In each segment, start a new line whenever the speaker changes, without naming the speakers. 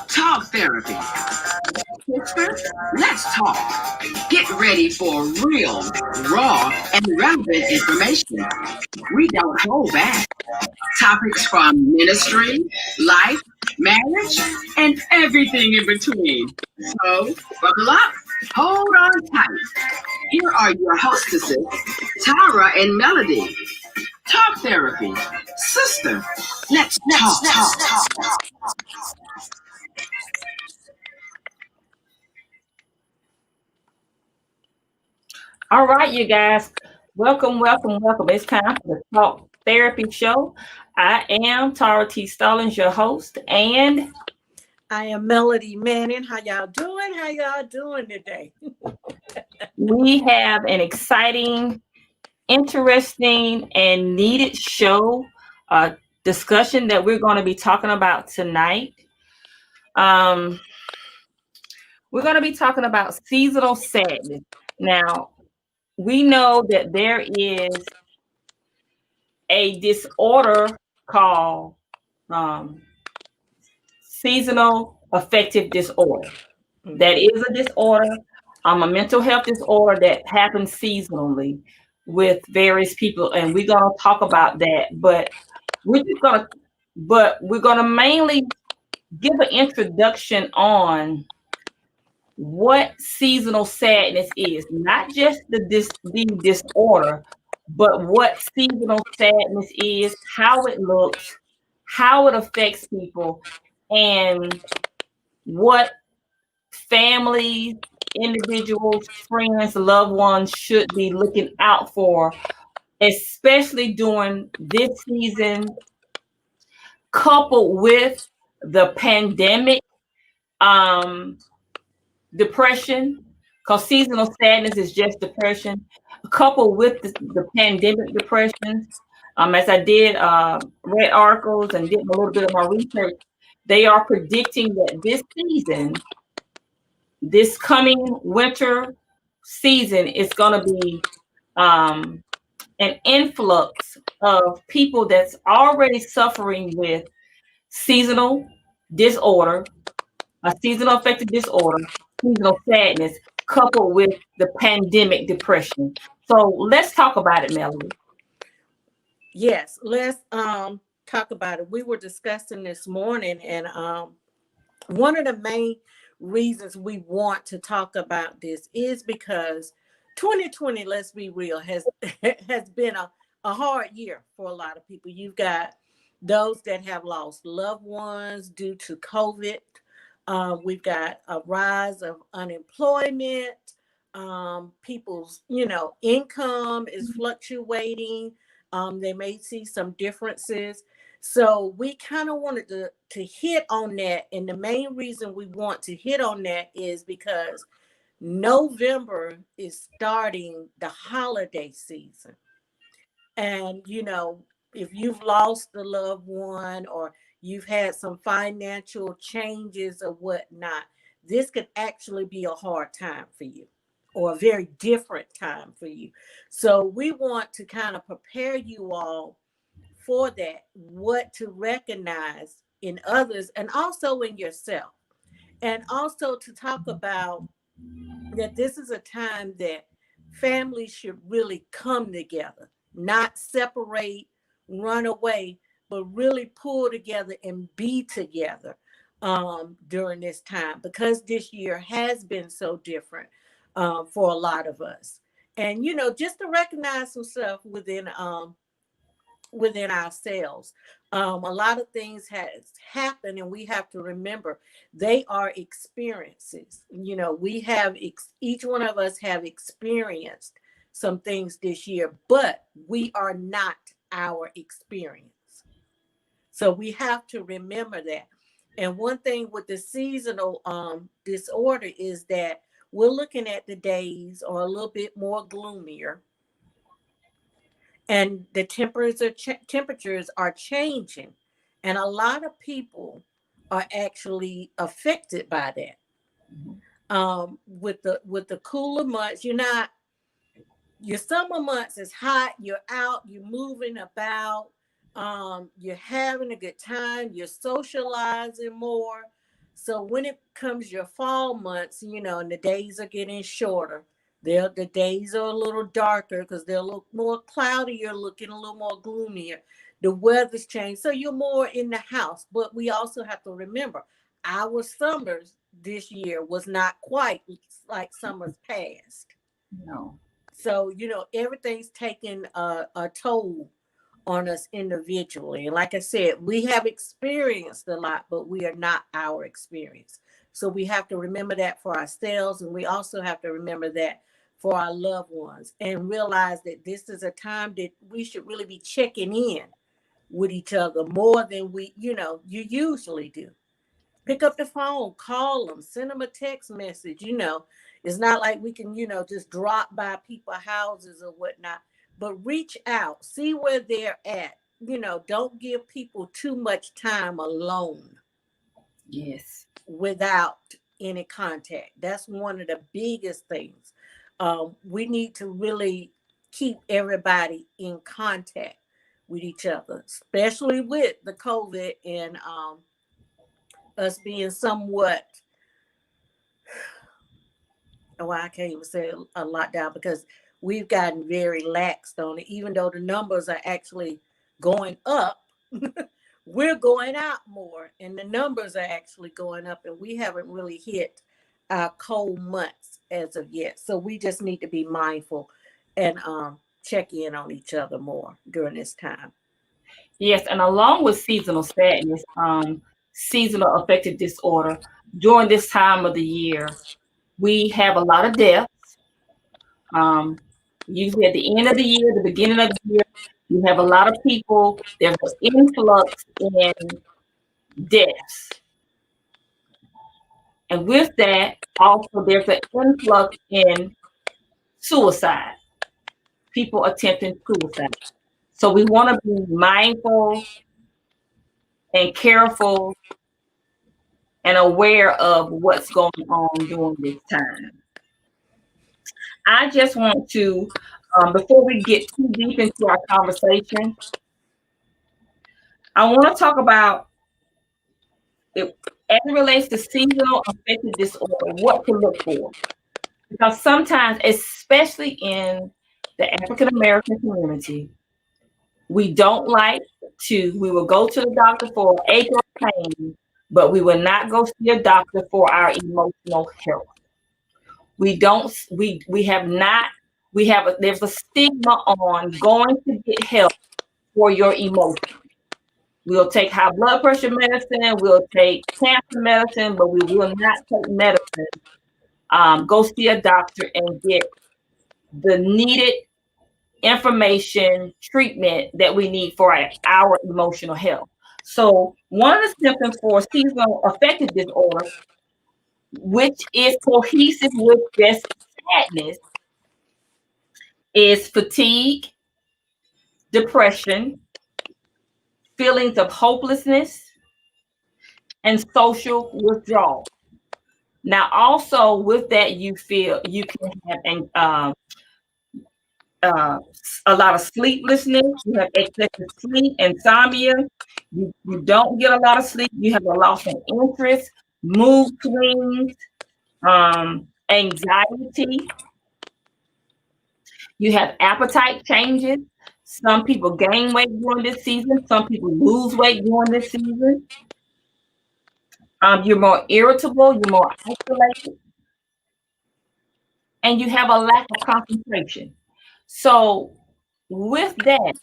Talk therapy. Sister, let's talk. Get ready for real, raw, and relevant information. We don't hold back. Topics from ministry, life, marriage, and everything in between. So, buckle up, hold on tight. Here are your hostesses, Tara and Melody. Talk therapy. Sister, let's talk.
All right, you guys. Welcome, welcome, welcome. It's time for the Talk Therapy Show. I am Tara T. Stallings, your host, and
I am Melody Manning. How y'all doing? How y'all doing today?
we have an exciting, interesting, and needed show discussion that we're going to be talking about tonight. Um, we're going to be talking about seasonal sadness. Now, we know that there is a disorder called um, seasonal affective disorder. That is a disorder, a mental health disorder that happens seasonally with various people, and we're gonna talk about that. We're gonna mainly give an introduction on what seasonal sadness is, not just the disorder, but what seasonal sadness is, how it looks, how it affects people, and what families, individuals, friends, loved ones should be looking out for, especially during this season, coupled with the pandemic, um, depression, because seasonal sadness is just depression, coupled with the pandemic depression. As I did read articles and did a little bit of my research, they are predicting that this season, this coming winter season, is going to be um, an influx of people that's already suffering with seasonal disorder, a seasonal affective disorder, seasonal sadness, coupled with the pandemic depression. So let's talk about it, Melody.
Yes, let's talk about it. We were discussing this morning, and one of the main reasons we want to talk about this is because 2020, let's be real, has has been a hard year for a lot of people. You've got those that have lost loved ones due to COVID. We've got a rise of unemployment. People's, income is fluctuating. They may see some differences. So we kind of wanted to hit on that. And the main reason we want to hit on that is because November is starting the holiday season. And, if you've lost a loved one or you've had some financial changes or whatnot, this could actually be a hard time for you or a very different time for you. So we want to kind of prepare you all for that, what to recognize in others and also in yourself. And also to talk about that this is a time that families should really come together, not separate, run away, but really pull together and be together during this time because this year has been so different for a lot of us. And just to recognize some stuff within ourselves. A lot of things has happened, and we have to remember they are experiences. We have each one of us have experienced some things this year, but we are not our experience. So we have to remember that. And one thing with the seasonal disorder is that we're looking at the days are a little bit more gloomier and the temperatures are changing, and a lot of people are actually affected by that. With the cooler months, your summer months is hot, you're out, you're moving about, You're having a good time, you're socializing more. So when it comes your fall months, and the days are getting shorter, the days are a little darker because they're a little more cloudier, looking a little more gloomier. The weather's changed, so you're more in the house. But we also have to remember our summers this year was not quite like summers past.
No.
So, everything's taking a toll on us individually. And like I said, we have experienced a lot, but we are not our experience. So we have to remember that for ourselves. And we also have to remember that for our loved ones, and realize that this is a time that we should really be checking in with each other more than you usually do. Pick up the phone, call them, send them a text message. It's not like we can, just drop by people's houses or whatnot, but reach out, see where they're at. Don't give people too much time alone.
Yes.
Without any contact. That's one of the biggest things. We need to really keep everybody in contact with each other, especially with the COVID and us being somewhat, I can't even say a lockdown, because we've gotten very laxed on it. Even though the numbers are actually going up, we're going out more, and the numbers are actually going up, and we haven't really hit our cold months as of yet. So we just need to be mindful and check in on each other more during this time.
Yes, and along with seasonal sadness, seasonal affective disorder, during this time of the year, we have a lot of deaths. Usually at the end of the year, the beginning of the year, you have a lot of people. There's an influx in deaths. And with that, also there's an influx in suicide, people attempting suicide. So we want to be mindful and careful and aware of what's going on during this time. I just want to, before we get too deep into our conversation, I want to talk about, as it relates to seasonal affective disorder, what to look for. Because sometimes, especially in the African American community, we will go to the doctor for an ache or pain, but we will not go see a doctor for our emotional health. There's a stigma on going to get help for your emotions. We'll take high blood pressure medicine, we'll take cancer medicine, but we will not take medicine. Go see a doctor and get the needed information, treatment that we need for our emotional health. So one of the symptoms for seasonal affective disorder, which is cohesive with just sadness, is fatigue, depression, feelings of hopelessness, and social withdrawal. Now, also with that, you can have a lot of sleeplessness. You have excessive sleep, insomnia. You don't get a lot of sleep. You have a loss of interest, mood swings, anxiety. You have appetite changes. Some people gain weight during this season. Some people lose weight during this season. You're more irritable. You're more isolated. And you have a lack of concentration. So with that,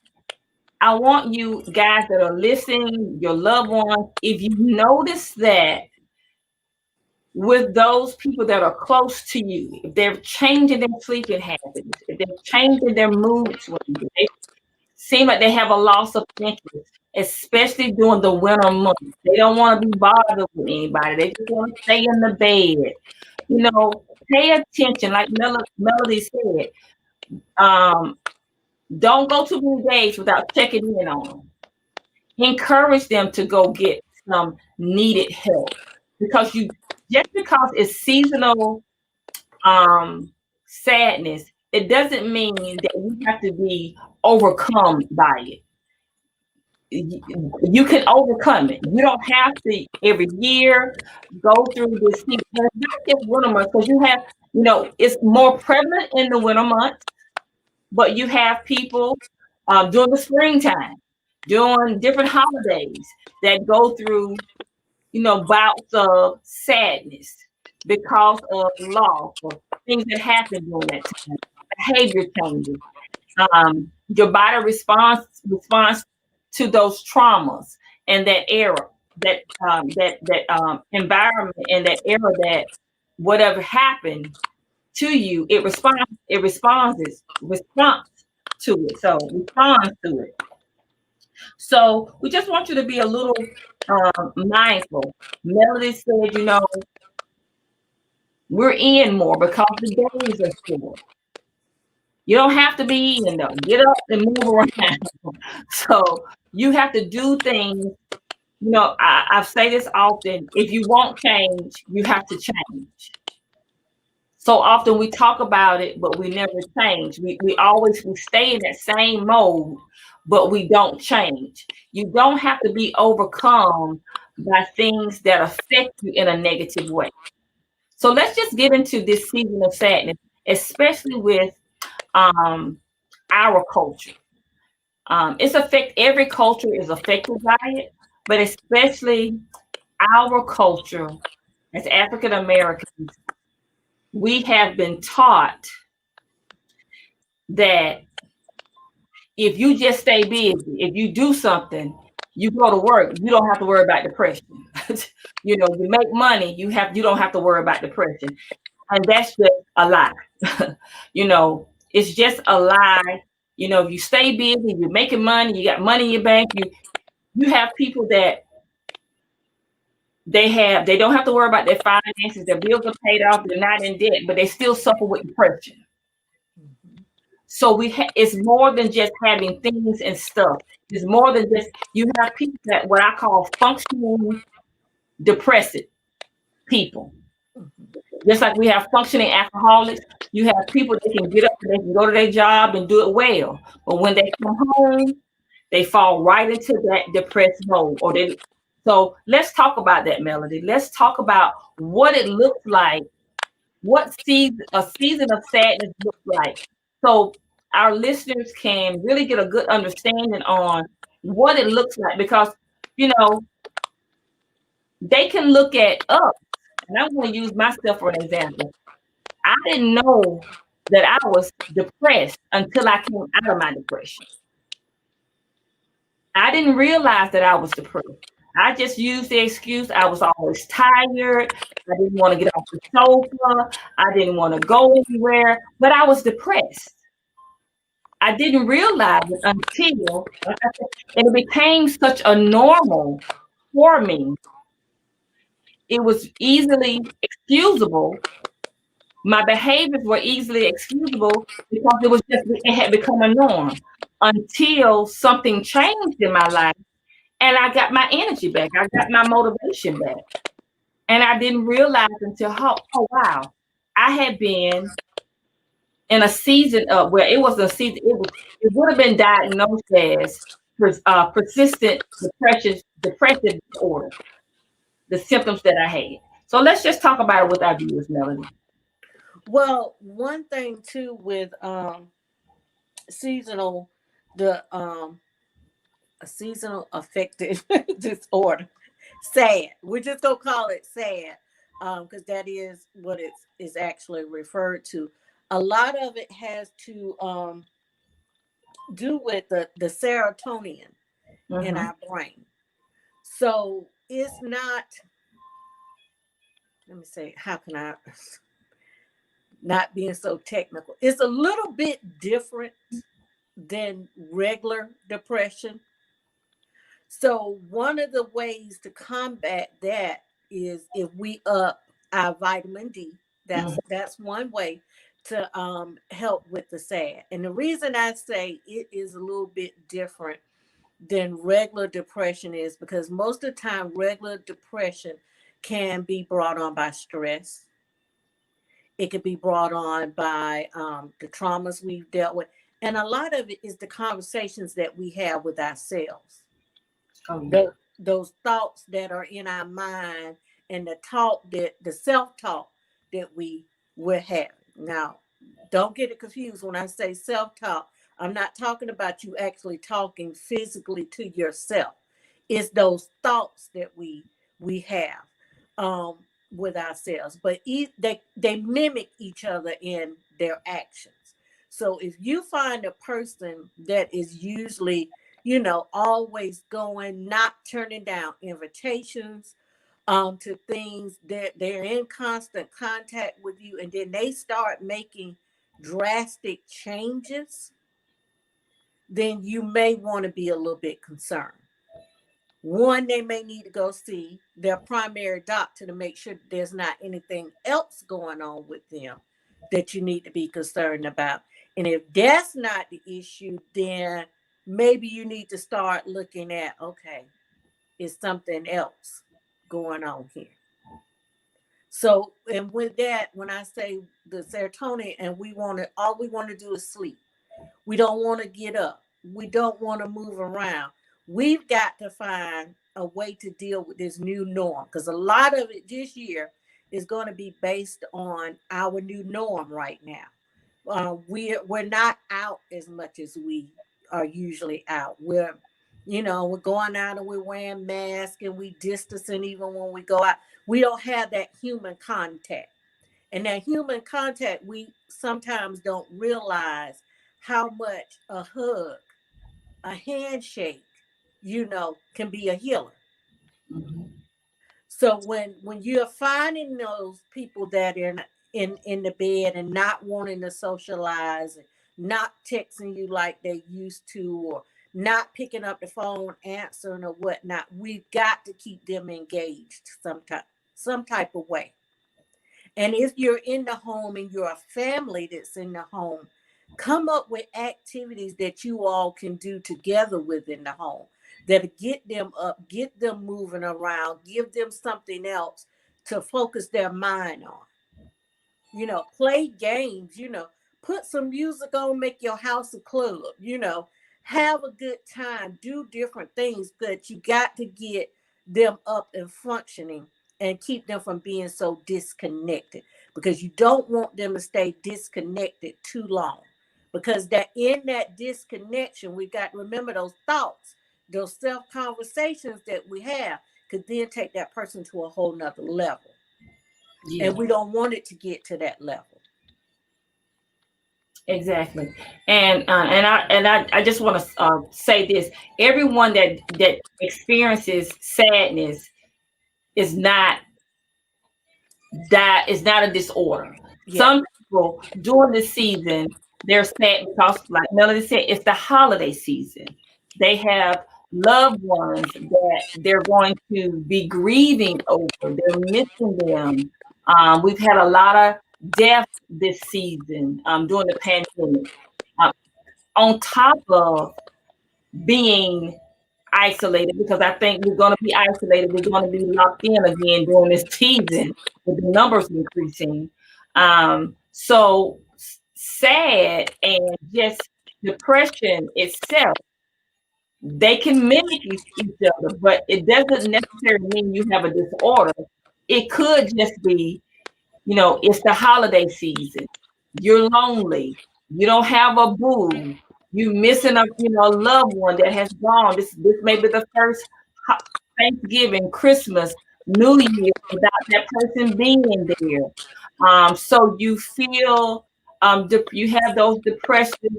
I want you guys that are listening, your loved ones, if you notice that with those people that are close to you, if they're changing their sleeping habits, if they're changing their mood swings, they seem like they have a loss of interest, especially during the winter months. They don't want to be bothered with anybody. They just want to stay in the bed. Pay attention, like Melody said. Don't go too many days without checking in on them. Encourage them to go get some needed help, because just because it's seasonal sadness, it doesn't mean that we have to be overcome by it. you can overcome it. You don't have to every year go through this season. It's not just winter months, because you have, it's more prevalent in the winter months, but you have people during the springtime, during different holidays, that go through, bouts of sadness because of loss or things that happen during that time, behavior changes. Your body responds to those traumas and that era, that environment and that era, that whatever happened to you, it responds to it. So responds to it. So we just want you to be a little mindful. Melody said, we're in more because the days are short. You don't have to be in though. Get up and move around. So you have to do things. I say this often: if you won't change, you have to change. So often we talk about it, but we never change. We stay in that same mode, but we don't change. You don't have to be overcome by things that affect you in a negative way. So let's just get into this season of sadness, especially with our culture. Every culture is affected by it, but especially our culture as African Americans. We have been taught that if you just stay busy, if you do something, you go to work, you don't have to worry about depression. You make money, you don't have to worry about depression. And that's just a lie. It's just a lie. If you stay busy, you're making money, you got money in your bank, you have people that they don't have to worry about their finances, their bills are paid off, they're not in debt, but they still suffer with depression. So it's more than just having things and stuff. It's more than just, you have people that what I call functioning depressive people. Just like we have functioning alcoholics, you have people that can get up and they can go to their job and do it well. But when they come home, they fall right into that depressed mode. So let's talk about that, Melody. Let's talk about what it looks like, what a season of sadness looks like. So our listeners can really get a good understanding on what it looks like, because, they can look at us. And I'm going to use myself for an example. I didn't know that I was depressed until I came out of my depression. I didn't realize that I was depressed. I just used the excuse I was always tired. I didn't want to get off the sofa. I didn't want to go anywhere, but I was depressed. I didn't realize it until, and it became such a normal for me. It was easily excusable. My behaviors were easily excusable because it had become a norm, until something changed in my life and I got my energy back. I got my motivation back. And I didn't realize until, oh wow, I had been in a season of where it was a season, it would have been diagnosed as persistent depressive disorder, the symptoms that I had. So let's just talk about it with our viewers, Melanie.
Well, one thing too with seasonal affective disorder, sad. We're just gonna call it sad, because that is what it is actually referred to. A lot of it has to do with the serotonin in our brain. So it's not. Let me say, how can I? Not being so technical, it's a little bit different than regular depression. So one of the ways to combat that is if we up our vitamin D. That's one way to help with the sad. And the reason I say it is a little bit different than regular depression is because most of the time regular depression can be brought on by stress. It could be brought on by the traumas we've dealt with. And a lot of it is the conversations that we have with ourselves. those thoughts that are in our mind and the self-talk that we're having. Now, don't get it confused when I say self-talk. I'm not talking about you actually talking physically to yourself. It's those thoughts that we have with ourselves, but they mimic each other in their actions. So if you find a person that is usually, always going, not turning down invitations to things, that they're in constant contact with you, and then they start making drastic changes, then you may want to be a little bit concerned. One, they may need to go see their primary doctor to make sure that there's not anything else going on with them that you need to be concerned about. And if that's not the issue, then maybe you need to start looking at, okay, is something else going on here? So, and with that, when I say the serotonin, and all we want to do is sleep. We don't want to get up. We don't want to move around. We've got to find a way to deal with this new norm, because a lot of it this year is going to be based on our new norm right now. We're not out as much as we are usually out. We're going out and we're wearing masks and we distancing even when we go out. We don't have that human contact. And that human contact, we sometimes don't realize how much a hug, a handshake, can be a healer.
Mm-hmm.
So when you're finding those people that are in the bed and not wanting to socialize, and not texting you like they used to, or not picking up the phone, answering or whatnot, we've got to keep them engaged some type of way. And if you're in the home and you're a family that's in the home, come up with activities that you all can do together within the home that'll get them up, get them moving around, give them something else to focus their mind on. Play games, put some music on, make your house a club, have a good time, do different things, but you got to get them up and functioning and keep them from being so disconnected, because you don't want them to stay disconnected too long, because that in that disconnection, we got to remember those thoughts, those self-conversations that we have could then take that person to a whole nother level. Yeah. And we don't want it to get to that level.
Exactly. And I just want to say this: everyone that experiences sadness is not a disorder. Yeah. Some people during the season, they're sad because, like Melody said, it's the holiday season. They have loved ones that they're going to be grieving over. They're missing them. We've had a lot of death this season during the pandemic. On top of being isolated, because I think we're going to be isolated. We're going to be locked in again during this season with the numbers increasing. So sad and just depression itself, they can mimic each other, but it doesn't necessarily mean you have a disorder. It could just be, it's the holiday season. You're lonely. You don't have a boo. You missing a loved one that has gone. This may be the first Thanksgiving, Christmas, New Year without that person being there. So you feel you have those depressive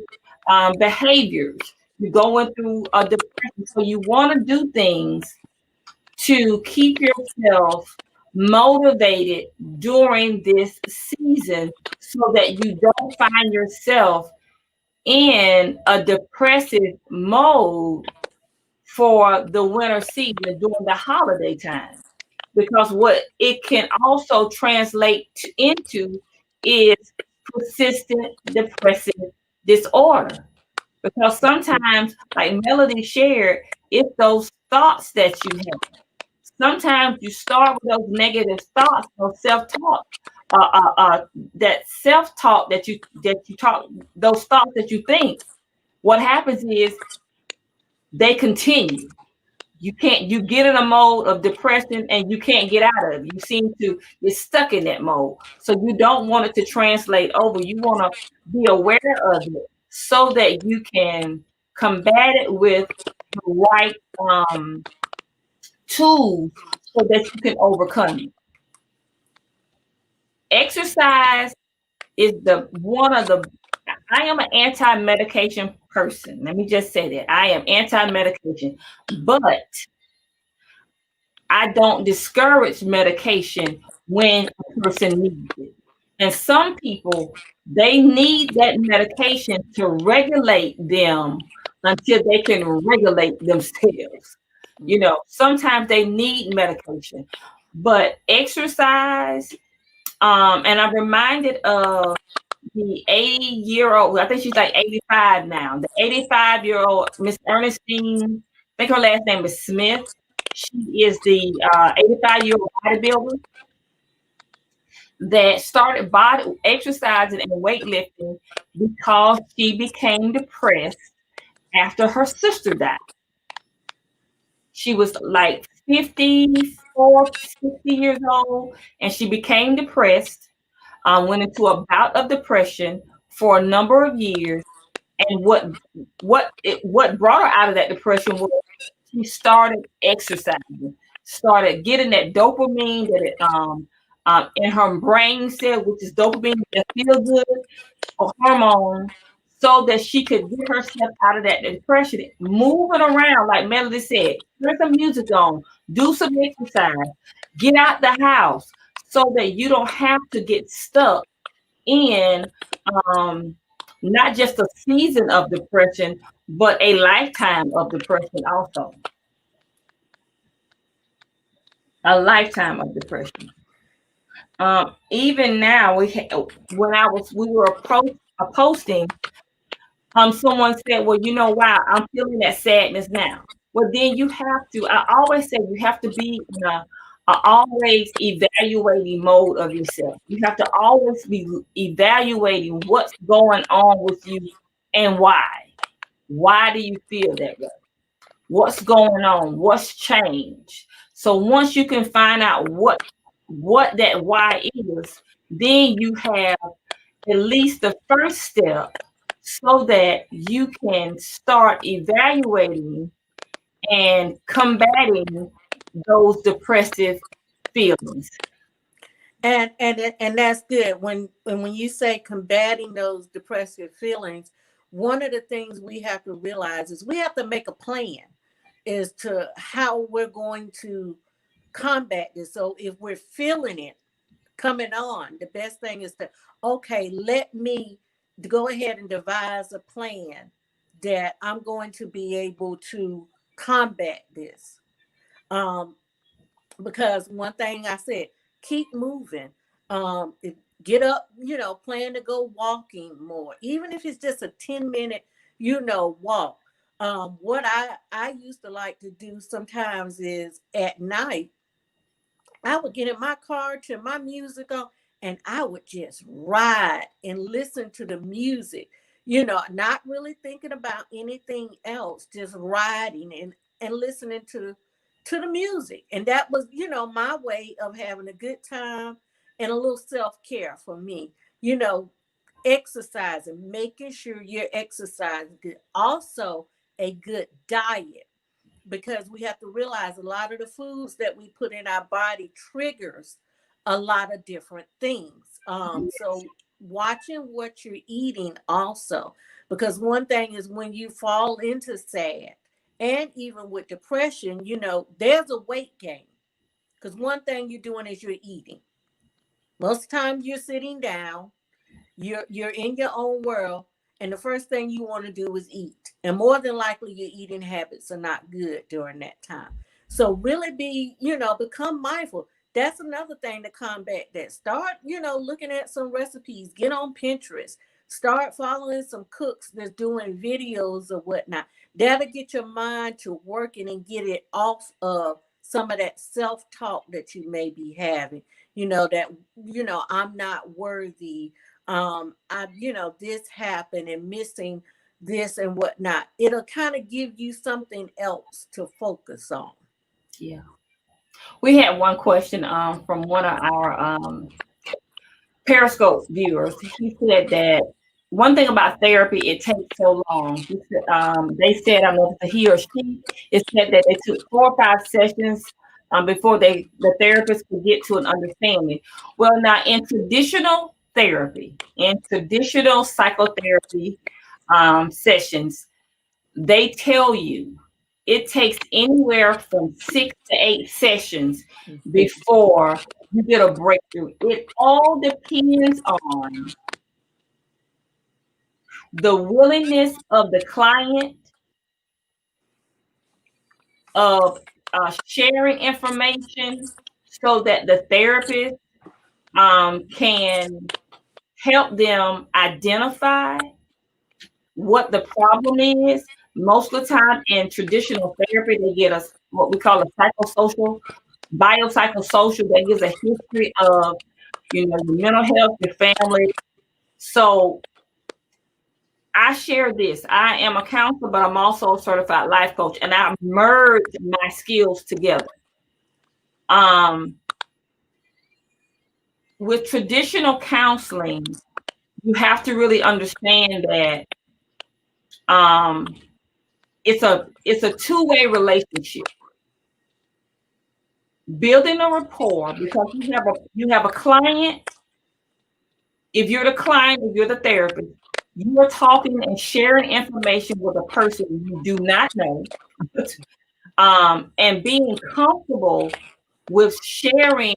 behaviors. You're going through a depression, so you want to do things to keep yourself motivated during this season, so that you don't find yourself in a depressive mode for the winter season during the holiday time. Because what it can also translate into is persistent depressive disorder. Because sometimes, like Melody shared, it's those thoughts that you have. Sometimes you start with those negative thoughts, those self-talk, that self-talk that you talk, those thoughts that you think. What happens is they continue. You get in a mode of depression and you can't get out of it. You're stuck in that mode. So you don't want it to translate over. You want to be aware of it so that you can combat it with the right tools so that you can overcome it. Exercise is I am an anti-medication person. Let me just say that. I am anti-medication, but I don't discourage medication when a person needs it. And some people, they need that medication to regulate them until they can regulate themselves. You know, sometimes they need medication, but exercise, and I'm reminded of the 80-year-old, I think she's like 85 now, the 85-year-old Miss Ernestine, I think her last name is Smith. She is the 85-year-old bodybuilder that started body exercising and weightlifting because she became depressed after her sister died. She was like 54, 60 years old, and she became depressed, went into a bout of depression for a number of years. And what brought her out of that depression was she started exercising, started getting that dopamine that in her brain cell, which is dopamine that feel good, a hormone, so that she could get herself out of that depression, moving around, like Melody said, turn some music on, do some exercise, get out the house, so that you don't have to get stuck in not just a season of depression, but a lifetime of depression also. A lifetime of depression. Even now, we were posting. Someone said, "Well, you know, wow, I'm feeling that sadness now." Well, then you have to. I always say you have to be in a always evaluating mode of yourself. You have to always be evaluating what's going on with you and why. Why do you feel that way? What's going on? What's changed? So once you can find out what that why is, then you have at least the first step so that you can start evaluating and combating those depressive feelings.
And that's good. When you say combating those depressive feelings, one of the things we have to realize is we have to make a plan as to how we're going to combat this. So if we're feeling it coming on, the best thing is to, okay, let me go ahead and devise a plan that I'm going to be able to combat this. Because one thing I said, keep moving. Get up, plan to go walking more, even if it's just a 10-minute, walk. What I used to like to do sometimes is at night, I would get in my car, turn my music on, and I would just ride and listen to the music, not really thinking about anything else, just riding and listening to the music. And that was, my way of having a good time and a little self-care for me, exercising, making sure you're exercising good. Also, a good diet, because we have to realize a lot of the foods that we put in our body triggers a lot of different things. So watching what you're eating also, because one thing is when you fall into sad and even with depression, there's a weight gain, because one thing you're doing is you're eating. Most times you're sitting down, you're in your own world, and the first thing you want to do is eat. And more than likely your eating habits are not good during that time. So really become mindful. That's another thing to combat that. Start, looking at some recipes, get on Pinterest, start following some cooks that's doing videos or whatnot. That'll get your mind to working and get it off of some of that self-talk that you may be having. That, I'm not worthy. This happened, and missing this and whatnot. It'll kind of give you something else to focus on.
Yeah. We had one question from one of our Periscope viewers. He said that one thing about therapy, it takes so long. They said, I don't know if it's a he or she, it said that they took 4 or 5 sessions before the therapist could get to an understanding. Well, now in traditional therapy, in traditional psychotherapy sessions, they tell you it takes anywhere from 6 to 8 sessions before you get a breakthrough. It all depends on the willingness of the client of sharing information so that the therapist can help them identify what the problem is. Most of the time in traditional therapy, they get us what we call a biopsychosocial. That gives a history of, your mental health, your family. So I share this. I am a counselor, but I'm also a certified life coach, and I merged my skills together. With traditional counseling, you have to really understand that it's a two-way relationship. Building a rapport, because you have a client. If you're the client, if you're the therapist, you are talking and sharing information with a person you do not know, and being comfortable with sharing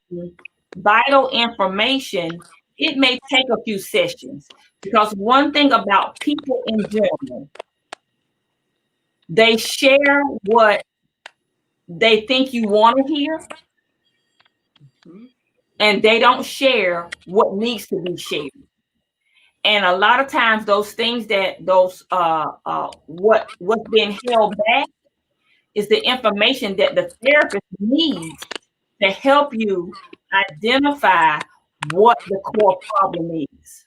vital information. It may take a few sessions, because one thing about people in general, they share what they think you want to hear, and they don't share what needs to be shared. And a lot of times those things what's being held back is the information that the therapist needs to help you identify what the core problem is.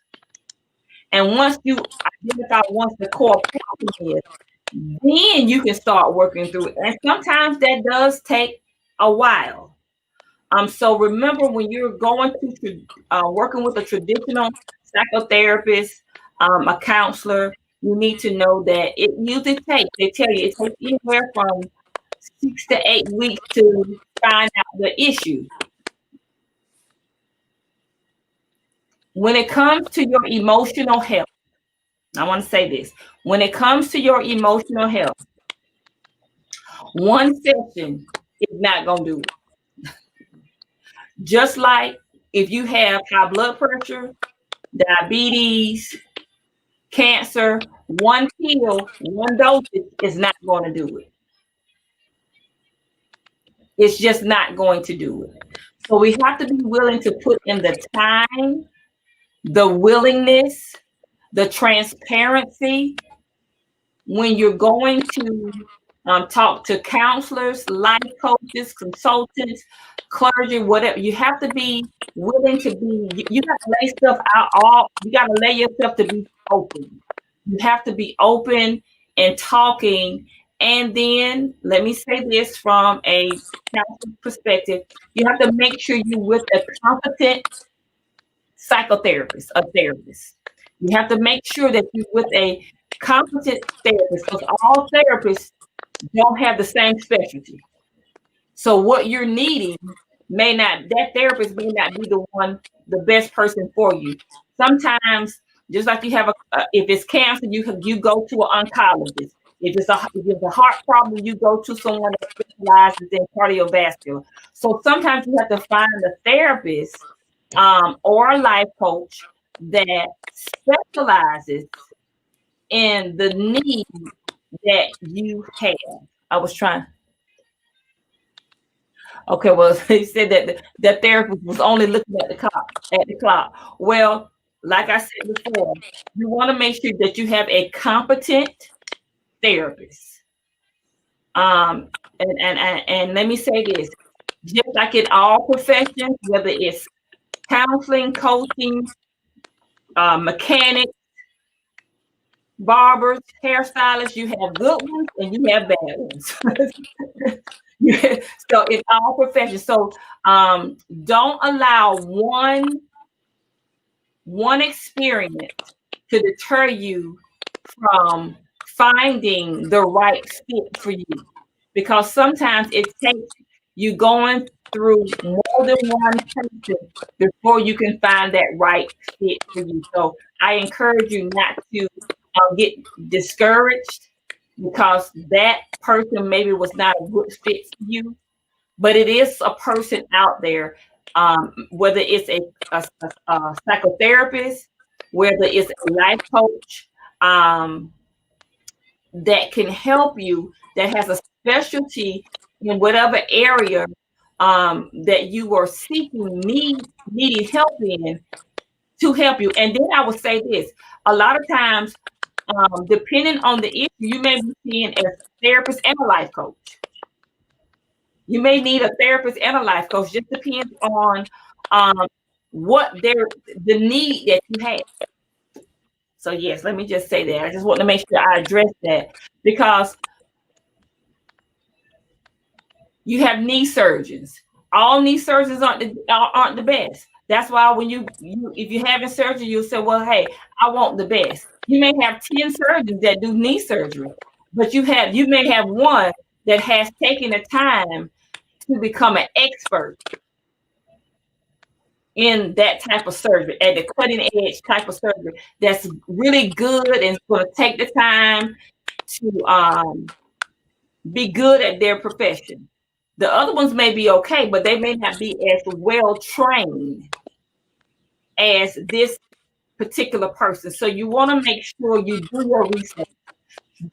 And once you identify what the core problem is, then you can start working through it. And sometimes that does take a while. So remember, when you're going to working with a traditional psychotherapist, a counselor, you need to know that it usually takes, they tell you it takes anywhere from 6 to 8 weeks to find out the issue. When it comes to your emotional health, I want to say this. When it comes to your emotional health, one session is not going to do it. Just like if you have high blood pressure, diabetes, cancer, one pill, one dosage is not going to do it. It's just not going to do it. So we have to be willing to put in the time, the willingness, the transparency. When you're going to talk to counselors, life coaches, consultants, clergy, whatever, you have to be willing to be, you got to lay stuff out, you got to lay yourself to be open. You have to be open and talking. And then let me say this from a counselor perspective, you have to make sure you're with a competent psychotherapist, a therapist. You have to make sure that you're with a competent therapist, because all therapists don't have the same specialty. So what you're needing that therapist may not be the best person for you. Sometimes, just like you have if it's cancer, you go to an oncologist. If it's a heart problem, you go to someone that specializes in cardiovascular. So sometimes you have to find a therapist or a life coach that specializes in the need that you have. I was trying. Okay, well, he said that the therapist was only looking at the clock. Well, like I said before, you want to make sure that you have a competent therapist. And let me say this, just like in all professions, whether it's counseling, coaching, mechanics, barbers, hairstylists. You have good ones and you have bad ones. So it's all professions. So don't allow one experience to deter you from finding the right fit for you, because sometimes it takes you going through more than one person before you can find that right fit for you. So I encourage you not to get discouraged because that person maybe was not a good fit for you, but it is a person out there, whether it's a psychotherapist, whether it's a life coach, that can help you, that has a specialty in whatever area that you are needing help in, to help you. And then I would say this: a lot of times, depending on the issue, you may be seeing a therapist and a life coach. You may need a therapist and a life coach. Just depends on what the need that you have. So yes, let me just say that. I just want to make sure I address that, because you have knee surgeons. All knee surgeons aren't the best. That's why when you if you're having surgery, you'll say, well, hey, I want the best. You may have 10 surgeons that do knee surgery, but you may have one that has taken the time to become an expert in that type of surgery, at the cutting edge type of surgery, that's really good and going to take the time to be good at their profession. The other ones may be okay, but they may not be as well trained as this particular person. So you want to make sure you do your research.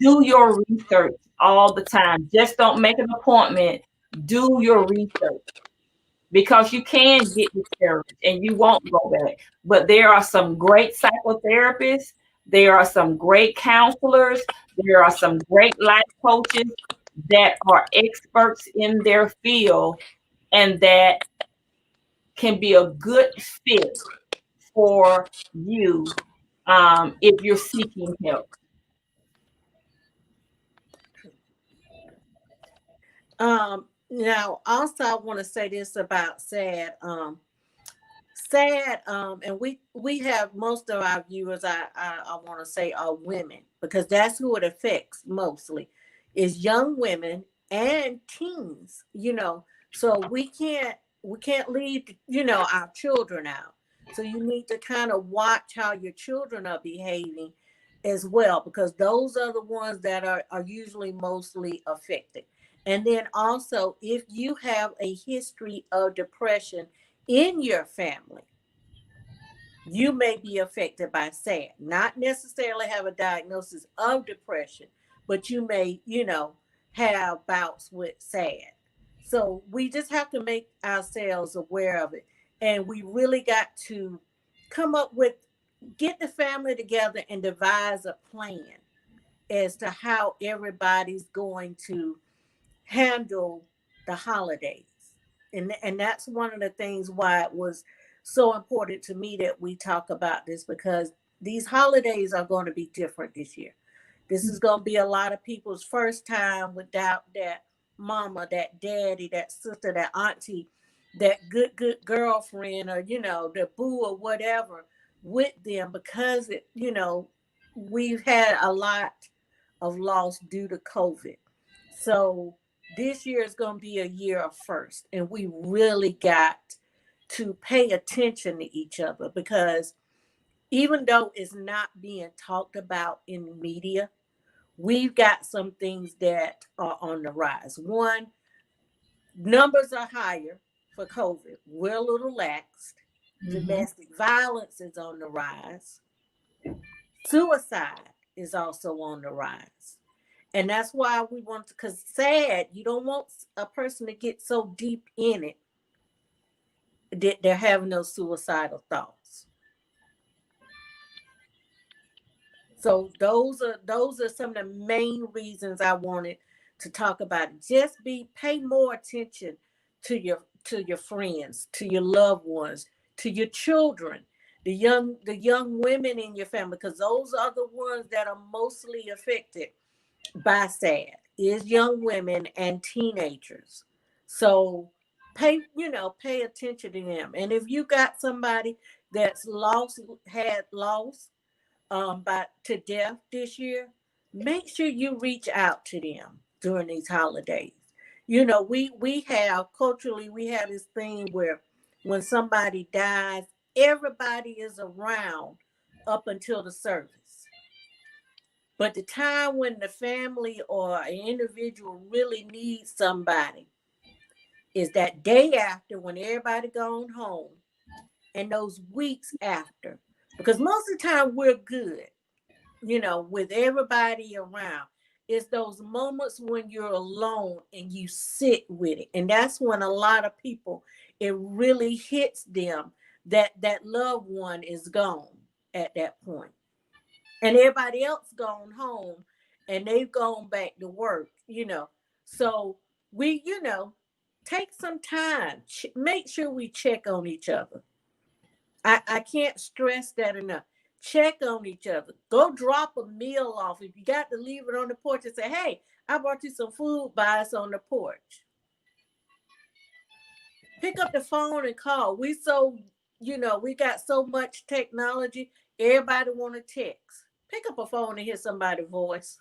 Do your research all the time. Just don't make an appointment. Do your research, because you can get discouraged and you won't go back. But there are some great psychotherapists. There are some great counselors. There are some great life coaches that are experts in their field and that can be a good fit for you if you're seeking help.
Now also I want to say this about SAD. SAD, and we have most of our viewers, I want to say, are women, because that's who it affects mostly, is young women and teens, so we can't leave, our children out. So you need to kind of watch how your children are behaving as well, because those are the ones that are usually mostly affected. And then also, if you have a history of depression in your family, you may be affected by SAD. Not necessarily have a diagnosis of depression, but you may, have bouts with SAD. So we just have to make ourselves aware of it. And we really got to come up with, get the family together and devise a plan as to how everybody's going to handle the holidays. And that's one of the things why it was so important to me that we talk about this, because these holidays are going to be different this year. This is going to be a lot of people's first time without that mama, that daddy, that sister, that auntie, that good girlfriend, or the boo or whatever with them, because we've had a lot of loss due to COVID. So this year is going to be a year of first, and we really got to pay attention to each other, because even though it's not being talked about in the media, we've got some things that are on the rise. One, numbers are higher for COVID. We're a little laxed. Domestic violence is on the rise. Suicide is also on the rise. And that's why we want to, because SAD, you don't want a person to get so deep in it that they're having those suicidal thoughts. So those are some of the main reasons I wanted to talk about it. Just pay more attention to your friends, to your loved ones, to your children. the young women in your family, because those are the ones that are mostly affected by SAD, is young women and teenagers. So pay attention to them. And if you got somebody that's had lost by to death this year, make sure you reach out to them during these holidays. We have culturally, we have this thing where when somebody dies, everybody is around up until the service. But the time when the family or an individual really needs somebody is that day after, when everybody gone home, and those weeks after. Because most of the time we're good, with everybody around. It's those moments when you're alone and you sit with it. And that's when a lot of people, it really hits them that that loved one is gone at that point. And everybody else gone home and they've gone back to work. So we, take some time, make sure we check on each other. I can't stress that enough. Check on each other. Go drop a meal off. If you got to leave it on the porch and say, hey, I brought you some food by us on the porch. Pick up the phone and call. We got so much technology. Everybody want to text. Pick up a phone and hear somebody's voice.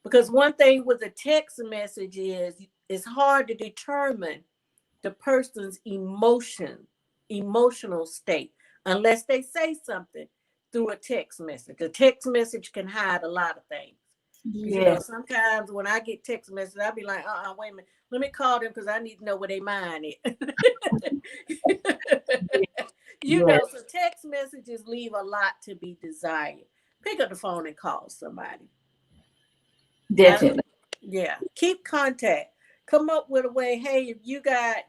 Because one thing with a text message is it's hard to determine the person's emotional state unless they say something through a text message. A text message can hide a lot of things.
Yeah.
Sometimes when I get text messages, I'll be like, wait a minute, let me call them because I need to know where they mind is. So text messages leave a lot to be desired. Pick up the phone and call somebody.
Definitely.
Keep contact. Come up with a way. Hey, if you got,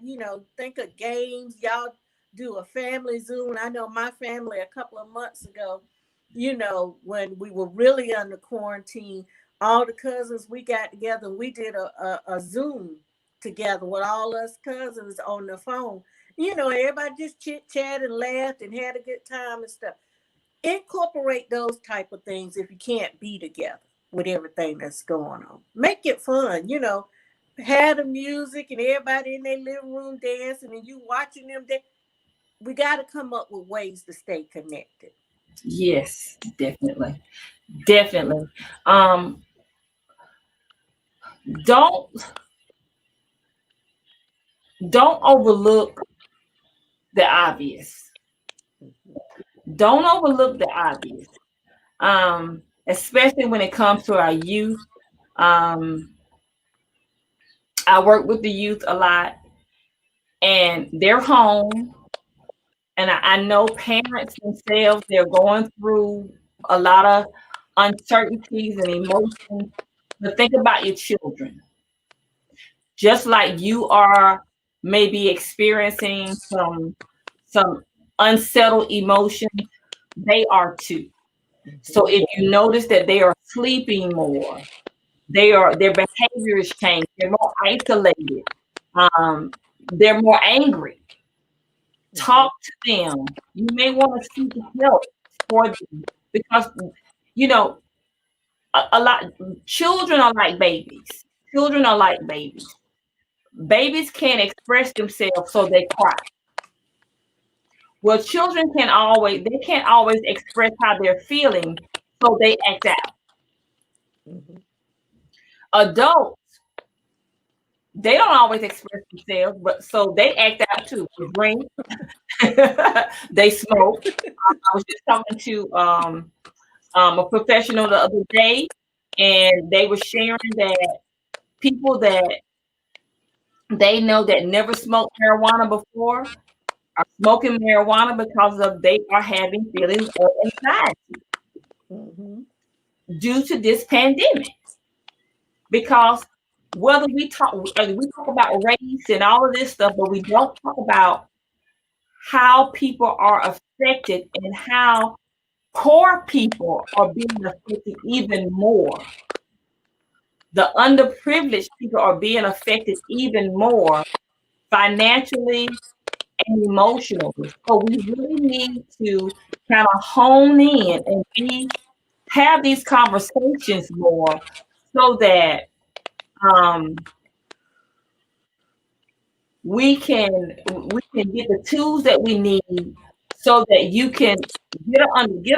think of games, y'all do a family Zoom. I know my family a couple of months ago, when we were really under quarantine, all the cousins, we got together and we did a Zoom together with all us cousins on the phone. Everybody just chit chat and laughed and had a good time and stuff. Incorporate those type of things if you can't be together with everything that's going on. Make it fun, have the music and everybody in their living room dancing and you watching them. We got to come up with ways to stay connected.
Yes, definitely. Don't overlook the obvious. Don't overlook the obvious. Especially when it comes to our youth. I work with the youth a lot and they're home. And I know parents themselves, they're going through a lot of uncertainties and emotions. But think about your children. Just like you are maybe experiencing some unsettled emotions, they are too. So if you notice that they are sleeping more, their behavior is changed, they're more isolated, they're more angry. Talk to them. You may want to seek help for them because a lot children are like babies. Babies can't express themselves, so they cry. Well, children can't always express how they're feeling, so they act out. Adults, they don't always express themselves, but so they act out too. They drink, they smoke. I was just talking to a professional the other day, and they were sharing that people that they know that never smoked marijuana before are smoking marijuana because of they are having feelings of anxiety due to this pandemic. Because whether we talk about race and all of this stuff, but we don't talk about how people are affected and how poor people are being affected even more. The underprivileged people are being affected even more financially and emotionally. So we really need to kind of hone in and have these conversations more so that we can get the tools that we need so that you can get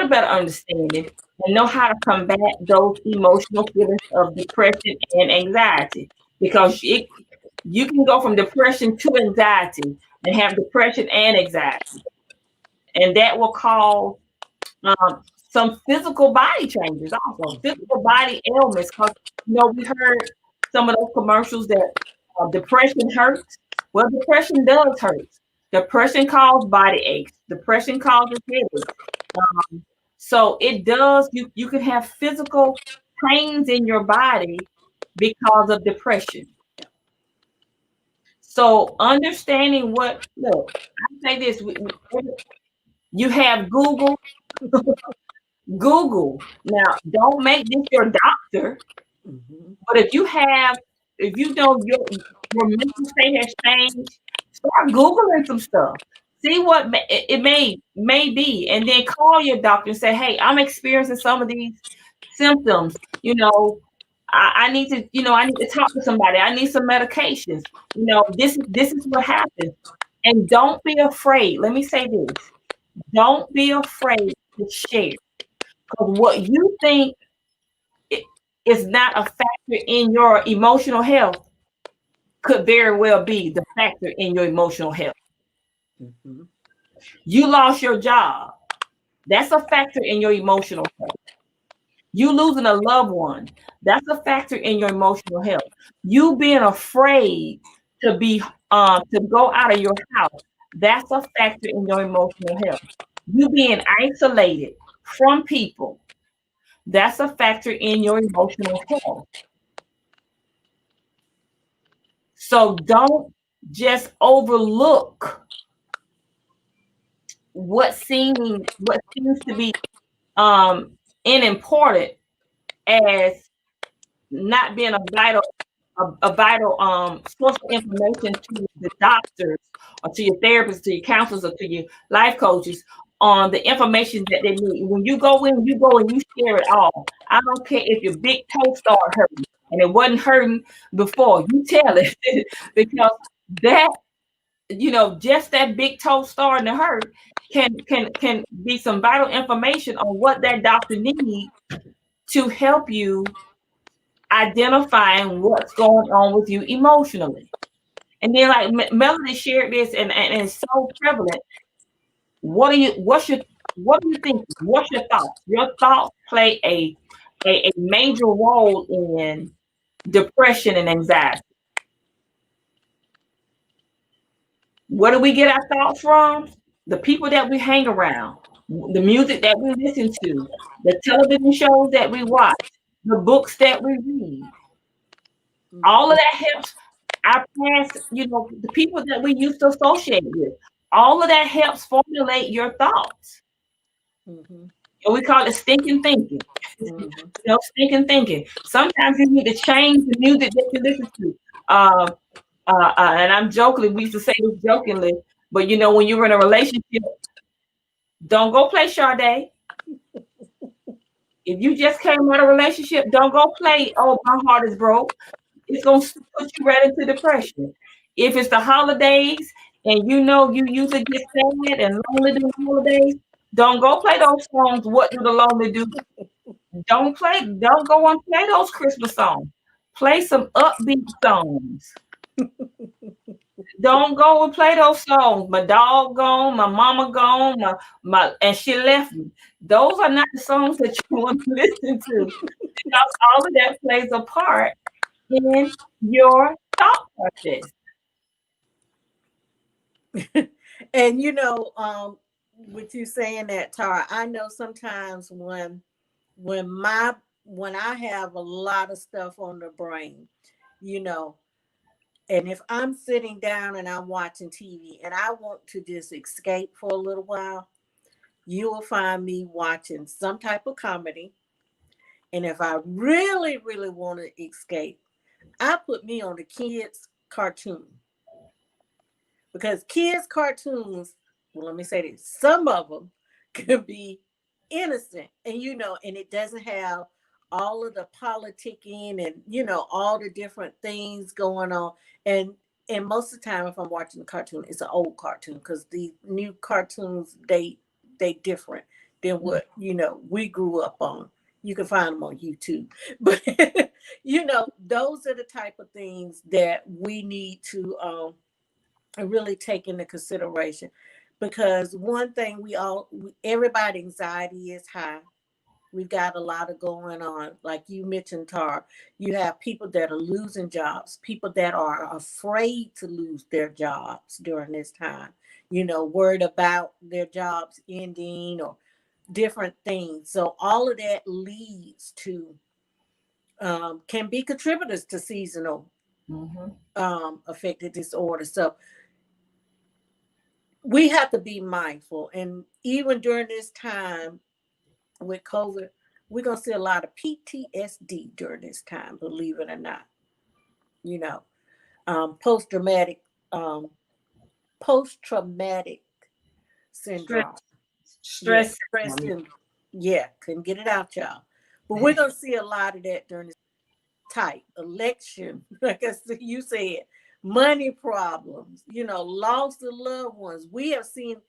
a better understanding and know how to combat those emotional feelings of depression and anxiety, because you can go from depression to anxiety and have depression and anxiety, and that will cause some physical body changes, also physical body ailments. Because we heard some of those commercials that depression hurts. Well, depression does hurt. Depression causes body aches. Depression causes headaches. So it does. You can have physical pains in your body because of depression. So understanding look, I say this: you have Google. Google. Now, don't make this your doctor, but if you know your mental state has changed, start Googling some stuff. See what it may be, and then call your doctor and say, "Hey, I'm experiencing some of these symptoms. I need to talk to somebody. I need some medications. This is what happens." And don't be afraid. Let me say this: don't be afraid to share. Because what you think is not a factor in your emotional health could very well be the factor in your emotional health.
Mm-hmm.
You lost your job. That's a factor in your emotional health. You losing a loved one. That's a factor in your emotional health. You being afraid to go out of your house. That's a factor in your emotional health. You being isolated from people. That's a factor in your emotional health. So don't just overlook what seems to be unimportant as not being a vital source of information to the doctors or to your therapists, to your counselors, or to your life coaches on the information that they need. When you go and you share it all. I don't care if your big toe started hurting and it wasn't hurting before. You tell it because that just that big toe starting to hurt can be some vital information on what that doctor needs to help you identifying what's going on with you emotionally. And then, like Melody shared this, and it's so prevalent. What do you think? What's your thoughts? Your thoughts play a major role in depression and anxiety. Where do we get our thoughts from? The people that we hang around, the music that we listen to, the television shows that we watch, the books that we read. All of that helps our past, the people that we used to associate with. All of that helps formulate your thoughts.
Mm-hmm.
And we call it stinking thinking.
Mm-hmm.
Stinking thinking. Sometimes you need to change the music that you listen to. And I'm joking. We used to say this jokingly, but when you're in a relationship, don't go play Sade. If you just came out of a relationship, don't go play "Oh, My Heart Is Broke." It's gonna put you right into depression. If it's the holidays and you usually get sad and lonely during the holidays, don't go play those songs. What do the lonely do? Don't go and play those Christmas songs. Play some upbeat songs. Don't go and play those songs. My dog gone, my mama gone, and she left me. Those are not the songs that you want to listen to, because all of that plays a part in your thought process.
And with you saying that, Tara, I know sometimes when I have a lot of stuff on the brain, and if I'm sitting down and I'm watching TV and I want to just escape for a little while, you will find me watching some type of comedy. And if I really, really want to escape, I put me on the kids' cartoon. because kids' cartoons, well, let me say this, some of them could be innocent, and and it doesn't have all of the politicking and all the different things going on. And most of the time, if I'm watching a cartoon, it's an old cartoon, because the new cartoons, they different than what we grew up on. You can find them on YouTube, but those are the type of things that we need to really take into consideration, because one thing everybody anxiety is high. We've got a lot of going on. Like you mentioned, Tar, you have people that are losing jobs, people that are afraid to lose their jobs during this time, worried about their jobs ending or different things. So all of that leads to, can be contributors to seasonal affective disorder. So we have to be mindful. And even during this time with COVID, we're going to see a lot of PTSD during this time, believe it or not. Post-traumatic syndrome.
Stress.
Couldn't get it out, y'all. But we're going to see a lot of that during this type election. Like you said, money problems, loss of loved ones. We're seeing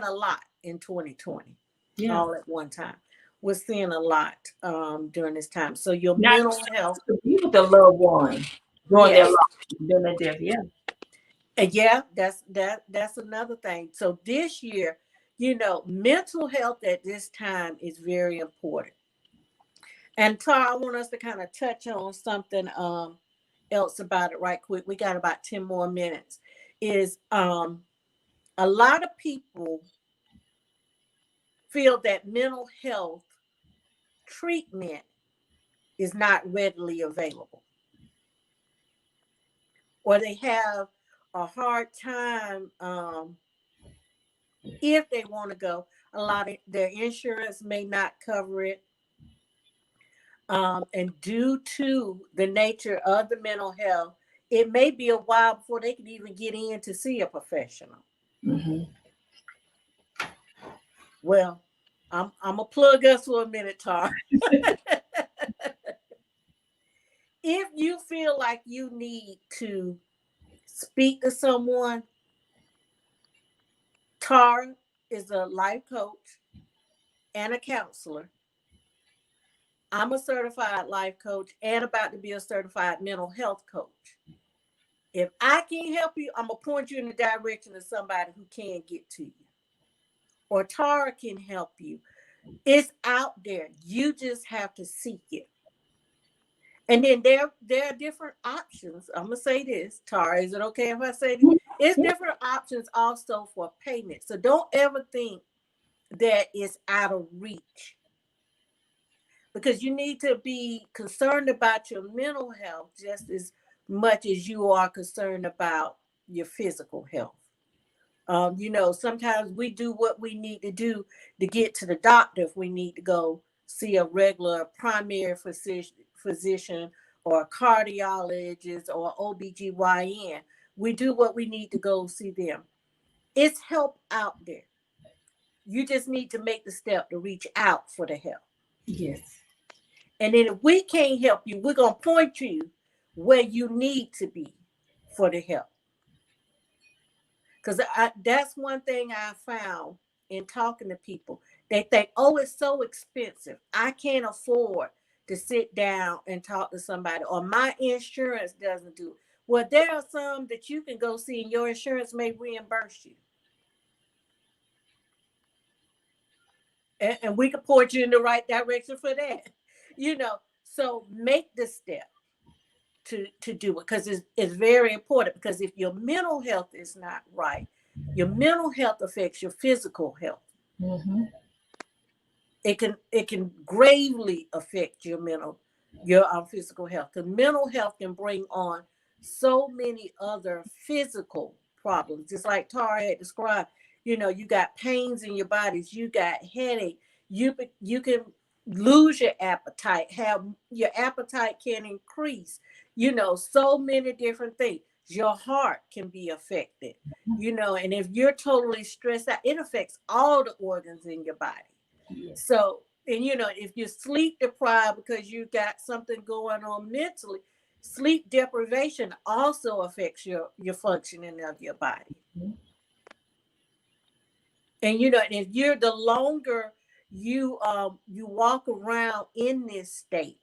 a lot in 2020, all at one time. We're seeing a lot during this time. So your mental health,
to be with the loved one during their life, during their death,
that's another thing. So this year, mental health at this time is very important. And Tar, I want us to kind of touch on something else about it right quick. We got about 10 more minutes. Is a lot of people feel that mental health treatment is not readily available, or they have a hard time if they want to go. A lot of their insurance may not cover it, and due to the nature of the mental health, it may be a while before they can even get in to see a professional. Well, I'm gonna plug us for a minute, Tar. If you feel like you need to speak to someone, Tar is a life coach and a counselor. I'm a certified life coach and about to be a certified mental health coach. If I can't help you, I'm gonna point you in the direction of somebody who can get to you. Or Tara can help you. It's out there. You just have to seek it. And then there are different options. I'm going to say this. Tara, is it okay if I say this? It's different options also for payment. So don't ever think that it's out of reach, because you need to be concerned about your mental health just as much as you are concerned about your physical health. Sometimes we do what we need to do to get to the doctor if we need to go see a regular primary physician or a cardiologist or OBGYN. We do what we need to go see them. It's help out there. You just need to make the step to reach out for the help.
Yes.
And then if we can't help you, we're going to point you where you need to be for the help. Because that's one thing I found in talking to people. They think, oh, it's so expensive. I can't afford to sit down and talk to somebody, or my insurance doesn't do it. Well, there are some that you can go see and your insurance may reimburse you. And we can point you in the right direction for that. So make the step to do it, because it's very important. Because if your mental health is not right, your mental health affects your physical health. It can gravely affect your physical health, because mental health can bring on so many other physical problems. Just like Tara had described, you got pains in your bodies, you got headache, you can lose your appetite, your appetite can increase, so many different things. your heart can be affected, and if you're totally stressed out, it affects all the organs in your body.
Yes.
So, and if you're sleep deprived because you got something going on mentally, sleep deprivation also affects your functioning of your body.
Mm-hmm.
And if you're the longer you walk around in this state,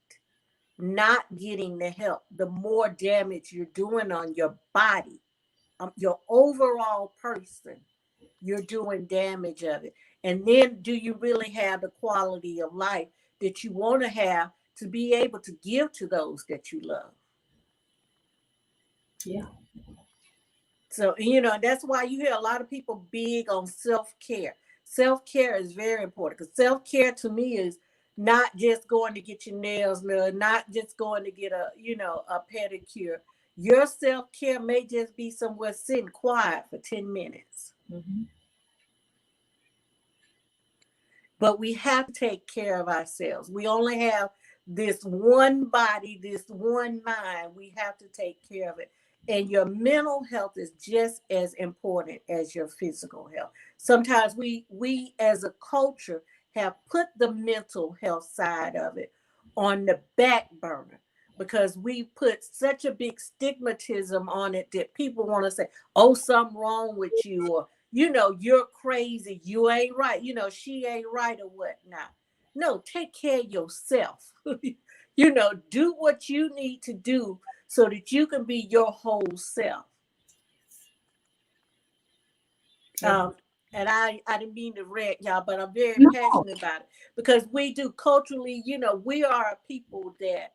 not getting the help, the more damage you're doing on your body, your overall person, you're doing damage of it. And then do you really have the quality of life that you want to have to be able to give to those that you love?
Yeah.
So, that's why you hear a lot of people big on self-care. Self-care is very important, because self-care to me is not just going to get your nails done, not just going to get a pedicure. Your self-care may just be somewhere sitting quiet for 10 minutes.
Mm-hmm.
But we have to take care of ourselves. We only have this one body, this one mind. We have to take care of it. And your mental health is just as important as your physical health. Sometimes we as a culture have put the mental health side of it on the back burner, because we put such a big stigmatism on it that people want to say, oh, something wrong with you, or you're crazy, you ain't right, she ain't right, or whatnot. No, take care of yourself. Do what you need to do so that you can be your whole self.
Yeah.
And I didn't mean to wreck y'all, but I'm very passionate about it, because we do culturally, we are people that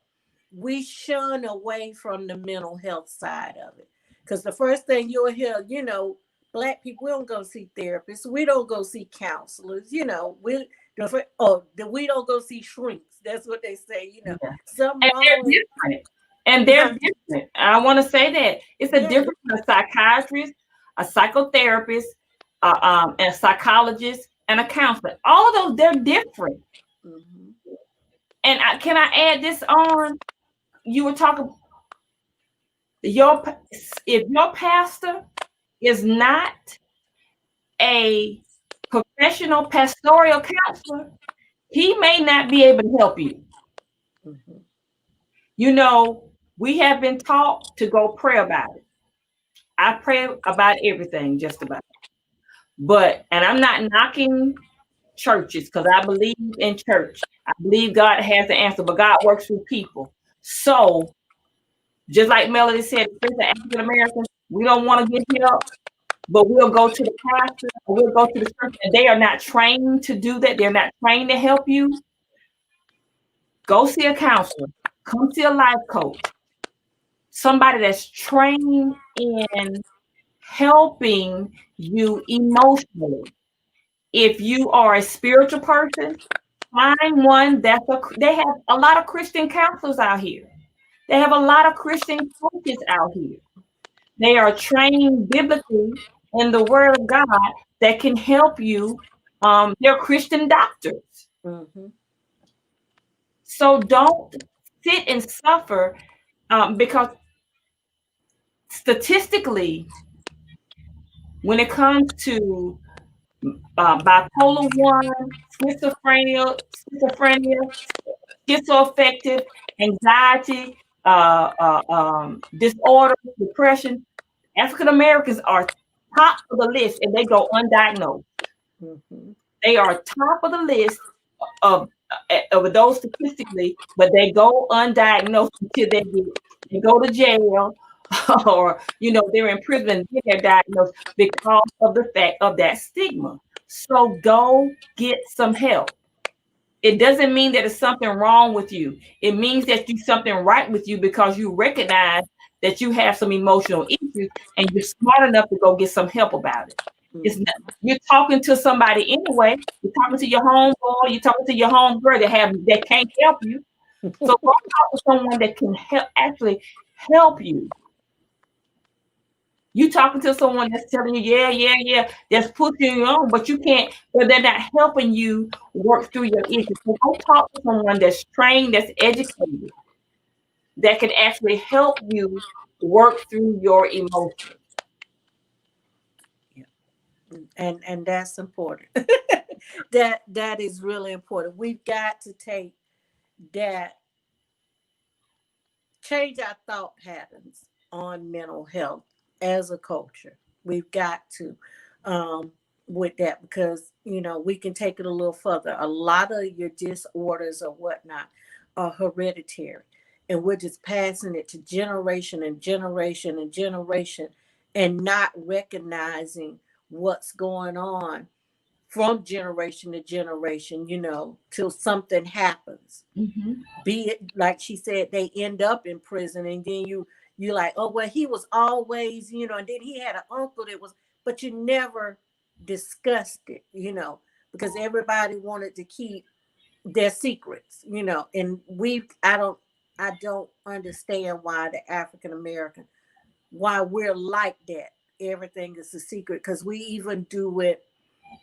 we shun away from the mental health side of it. Because the first thing you'll hear, Black people, we don't go see therapists. We don't go see counselors. We don't go see shrinks. That's what they say.
Yeah.
Something
and they're
wrong.
different. And they're different. I want to say that it's a difference in a psychiatrist, a psychotherapist, and a psychologist, and a counselor. All of those, they're different.
Mm-hmm.
And can I add this on? You were talking, if your pastor is not a professional pastoral counselor, he may not be able to help you.
Mm-hmm.
We have been taught to go pray about it. I pray about everything, just about. And I'm not knocking churches, because I believe in church. I believe God has the answer, but God works with people. So, just like Melody said, especially African Americans, we don't want to get help, but we'll go to the pastor, or we'll go to the church, and they are not trained to do that. They're not trained to help you. Go see a counselor. Come see a life coach. Somebody that's trained in helping you emotionally. If you are a spiritual person, find one they have a lot of Christian counselors out here. They have a lot of Christian coaches out here. They are trained biblically in the Word of God that can help you. They're Christian doctors.
Mm-hmm.
So don't sit and suffer, because statistically, when it comes to bipolar 1, schizophrenia, schizoaffective, anxiety, disorder, depression, African Americans are top of the list, and they go undiagnosed.
Mm-hmm.
They are top of the list of those statistically, but they go undiagnosed until they go to jail, or they're in prison and they're diagnosed, because of the fact of that stigma. So go get some help. It doesn't mean that it's something wrong with you. It means that there's something right with you, because you recognize that you have some emotional issues, and you're smart enough to go get some help about it. It's not, you're talking to somebody anyway. You're talking to your homeboy. You're talking to your homegirl that can't help you. So go talk to someone that can actually help you. You talking to someone that's telling you, yeah, that's pushing you on, but you can't, but they're not helping you work through your issues. So go talk to someone that's trained, that's educated, that can actually help you work through your emotions.
And that's important. that is really important. We've got to take that, change our thought patterns on mental health as a culture. We've got to, with that, because we can take it a little further. A lot of your disorders or whatnot are hereditary, and we're just passing it to generation and generation and generation, and not recognizing what's going on from generation to generation, till something happens.
Mm-hmm.
Be it, like she said, they end up in prison, and then you're like, oh well, he was always, and then he had an uncle that was, but you never discussed it, because everybody wanted to keep their secrets, and I don't understand why the African American, why we're like that. Everything is a secret, because we even do it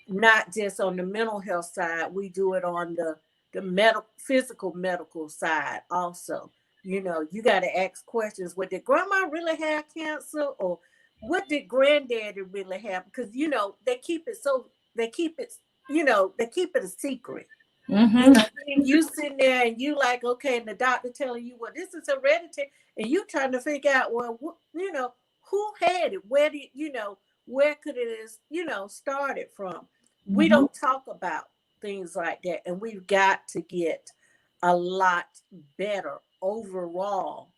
not just on the mental health side, we do it on the physical medical side also. You got to ask questions. What, did grandma really have cancer, or what did granddaddy really have? Because they keep it they keep it a secret.
Mm-hmm.
You sitting there and you like, okay, and the doctor telling you, well, this is hereditary, and you trying to figure out, well, who had it, where could it started from. We don't talk about things like that, and we've got to get a lot better overall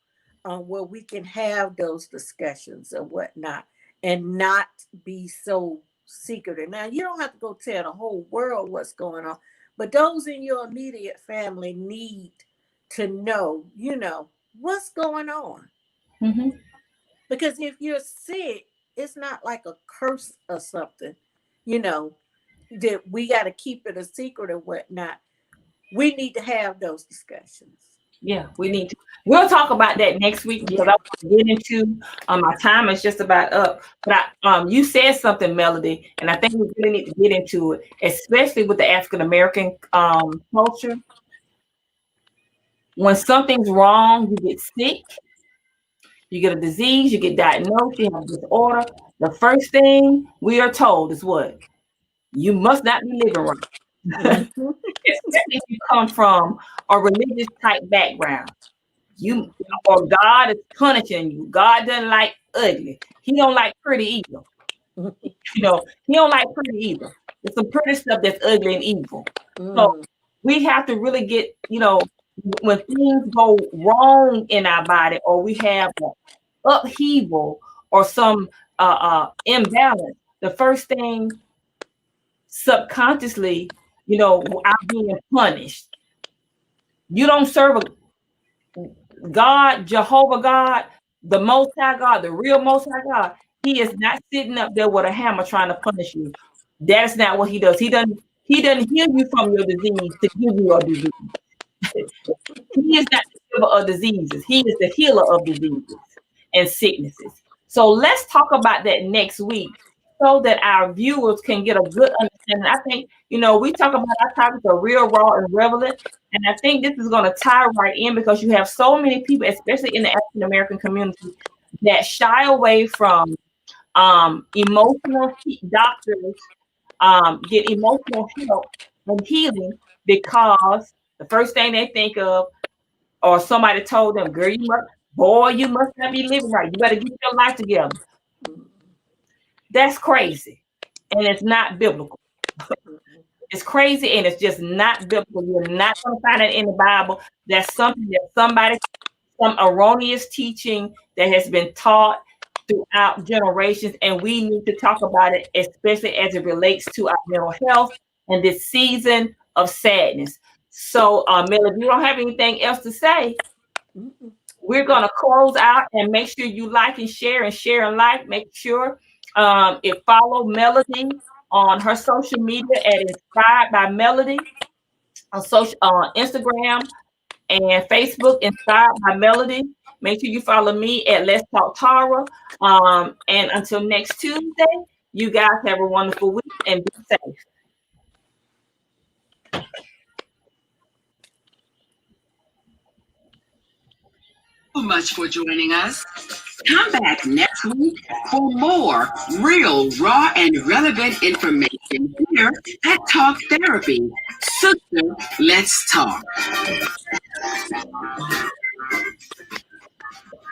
on where we can have those discussions and whatnot, and not be so secretive. Now, you don't have to go tell the whole world what's going on, but those in your immediate family need to know, what's going on.
Mm-hmm.
Because if you're sick, it's not like a curse or something, that we got to keep it a secret or whatnot. We need to have those discussions.
Yeah, we need to. We'll talk about that next week, because I want to get into my time is just about up. But you said something, Melody, and I think we really need to get into it, especially with the African American culture. When something's wrong, you get sick, you get a disease, you get diagnosed, you have a disorder. The first thing we are told is what? You must not be living right. Especially if you come from a religious type background. Or God is punishing you. God doesn't like ugly. He don't like pretty either. He don't like pretty either. There's some pretty stuff that's ugly and evil. So we have to really get, when things go wrong in our body, or we have an upheaval or some imbalance, the first thing subconsciously, I'm being punished. You don't serve a God, Jehovah God, the Most High God, the real Most High God. He is not sitting up there with a hammer trying to punish you. That's not what he does. He doesn't heal you from your disease to give you a disease. He is not the giver of diseases. He is the healer of diseases and sicknesses. So let's talk about that next week, so that our viewers can get a good understanding. I think, we talk about our topics are real, raw, and relevant. And I think this is going to tie right in, because you have so many people, especially in the African American community, that shy away from emotional doctors, get emotional help and healing, because the first thing they think of, or somebody told them, girl, you must not be living right. You better get your life together. That's crazy. And it's not biblical. It's crazy, and it's just not biblical. You're not going to find it in the Bible. That's something that some erroneous teaching that has been taught throughout generations, and we need to talk about it, especially as it relates to our mental health and this season of sadness. So, Mel, if you don't have anything else to say, we're going to close out, and make sure you like and share and like. Make sure follow Melody on her social media at Inspired by Melody on Instagram and Facebook, Inspired by Melody. Make sure you follow me at Let's Talk Tara. And until next Tuesday, you guys have a wonderful week and be safe.
So much for joining us. Come back next week for more real, raw, and relevant information here at Talk Therapy. Sister, let's talk.